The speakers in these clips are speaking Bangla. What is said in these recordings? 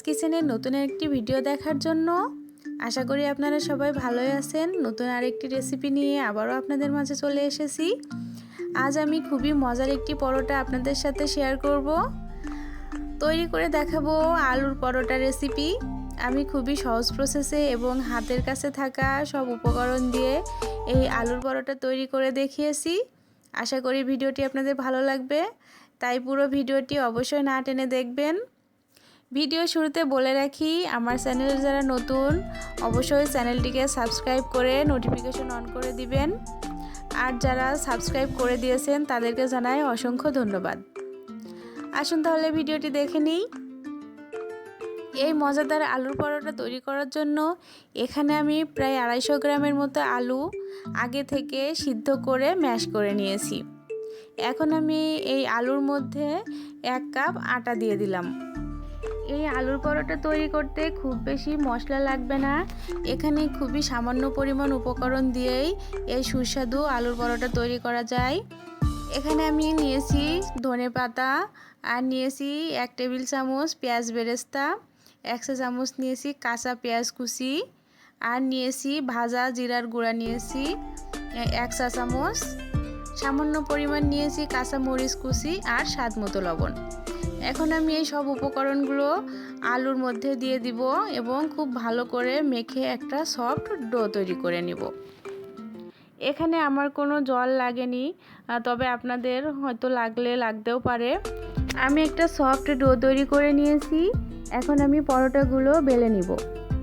কিচেনের নতুন একটি ভিডিও দেখার জন্য। আশা করি আপনারা সবাই ভালোই আছেন। নতুন আরেকটি রেসিপি নিয়ে আবারও আপনাদের মাঝে চলে এসেছি। আজ আমি খুবই মজার একটি পরোটা আপনাদের সাথে শেয়ার করব। তৈরি করে দেখাবো আলুর পরোটা রেসিপি। আমি খুবই সহজ প্রসেসে এবং হাতের কাছে থাকা সব উপকরণ দিয়ে এই আলুর পরোটা তৈরি করে দেখিয়েছি। আশা করি ভিডিওটি আপনাদের ভালো লাগবে, তাই পুরো ভিডিওটি অবশ্যই না টেনে দেখবেন। ভিডিও শুরুতে বলে রাখি, আমার চ্যানেলে যারা নতুন অবশ্যই চ্যানেলটিকে সাবস্ক্রাইব করে নোটিফিকেশন অন করে দিবেন, আর যারা সাবস্ক্রাইব করে দিয়েছেন তাদেরকে জানাই অসংখ্য ধন্যবাদ। আসুন তাহলে ভিডিওটি দেখে নিই। এই মজাদার আলুর পরোটা তৈরি করার জন্য এখানে আমি প্রায় 250 গ্রামের মতো আলু আগে থেকে সিদ্ধ করে ম্যাশ করে নিয়েছি। এখন আমি এই আলুর মধ্যে 1 কাপ আটা দিয়ে দিলাম। এই আলুর পরোটা তৈরি করতে খুব বেশি মশলা লাগবে না। এখানে খুবই সামান্য পরিমাণ উপকরণ দিয়েই এই সুস্বাদু আলুর পরোটা তৈরি করা যায়। এখানে আমি নিয়েছি ধনেপাতা, আর নিয়েছি 1 টেবিল চামচ পেঁয়াজ বেরেস্তা, 1 চা চামচ নিয়েছি কাঁচা পেঁয়াজ কুচি, আর নিয়েছি ভাজা জিরার গুঁড়া নিয়েছি 1 চা চামচ, সামান্য পরিমাণ নিয়েছি কাঁচা মরিচ কুচি, আর স্বাদ মতো লবণ। এখন আমি এই সব উপকরণগুলো আলুর মধ্যে দিয়ে দিব এবং খুব ভালো করে মেখে একটা সফট ডো তৈরি করে নিব। এখানে আমার কোনো জল লাগেনি, তবে আপনাদের হয়তো লাগতেও পারে। আমি একটা সফট ডো তৈরি করে নিয়েছি। এখন আমি পরোটাগুলো বেলে নিব।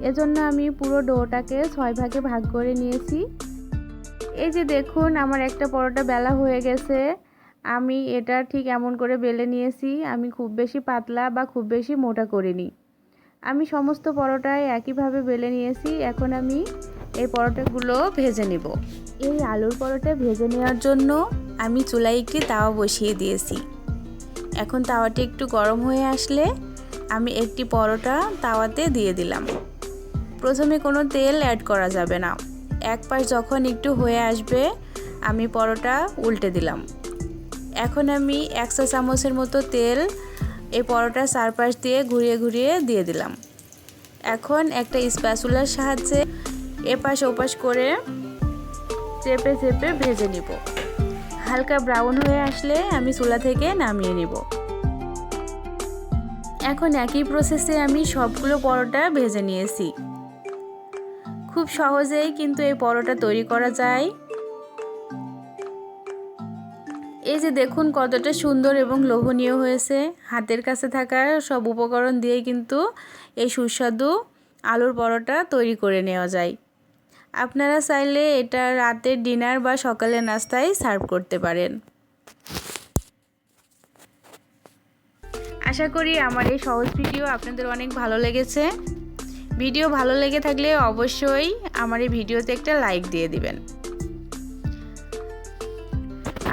এজন্য আমি পুরো ডোটাকে 6 ভাগে ভাগ করে নিয়েছি। এই যে দেখুন, আমার একটা পরোটা বেলা হয়ে গেছে। আমি এটা ঠিক এমন করে বেলে নিয়েছি। আমি খুব বেশি পাতলা বা খুব বেশি মোটা করিনি। আমি সমস্ত পরোটাই একইভাবে বেলে নিয়েছি। এখন আমি এই পরোটাগুলো ভেজে নিব। এই আলুর পরোটা ভেজে নেওয়ার জন্য আমি চুলায় একটি তাওয়া বসিয়ে দিয়েছি। এখন তাওয়াটি একটু গরম হয়ে আসলে আমি একটি পরোটা তাওয়াতে দিয়ে দিলাম। প্রথমে কোনো তেল অ্যাড করা যাবে না। এক পাশ যখন একটু হয়ে আসবে আমি পরোটা উল্টে দিলাম। এখন আমি 1 চা চামচের মতো তেল এই পরোটার চারপাশ দিয়ে ঘুরিয়ে ঘুরিয়ে দিয়ে দিলাম। এখন একটা স্প্যাচুলার সাহায্যে এপাশ ওপাশ করে চেপে চেপে ভেজে নিব। হালকা ব্রাউন হয়ে আসলে আমি চুলা থেকে নামিয়ে নিব। এখন একই প্রসেসে আমি সবগুলো পরোটা ভেজে নিয়েছি। খুব সহজেই কিন্তু এই পরোটা তৈরি করা যায়। এই যে দেখুন কতটা সুন্দর এবং লোভনীয় হয়েছে। হাতের কাছে থাকা সব উপকরণ দিয়েই কিন্তু এই সুস্বাদু আলুর পরোটা তৈরি করে নেওয়া যায়। আপনারা চাইলে এটা রাতের ডিনার বা সকালের নাস্তায় সার্ভ করতে পারেন। আশা করি আমার এই সহজ ভিডিও আপনাদের অনেক ভালো লেগেছে। ভিডিও ভালো লেগে থাকলে অবশ্যই আমার এই ভিডিওতে একটা লাইক দিয়ে দিবেন।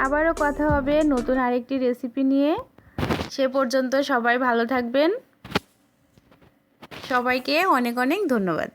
আবারও কথা হবে নতুন আরেকটি রেসিপি নিয়ে। সে পর্যন্ত সবাই ভালো থাকবেন। সবাইকে অনেক অনেক ধন্যবাদ।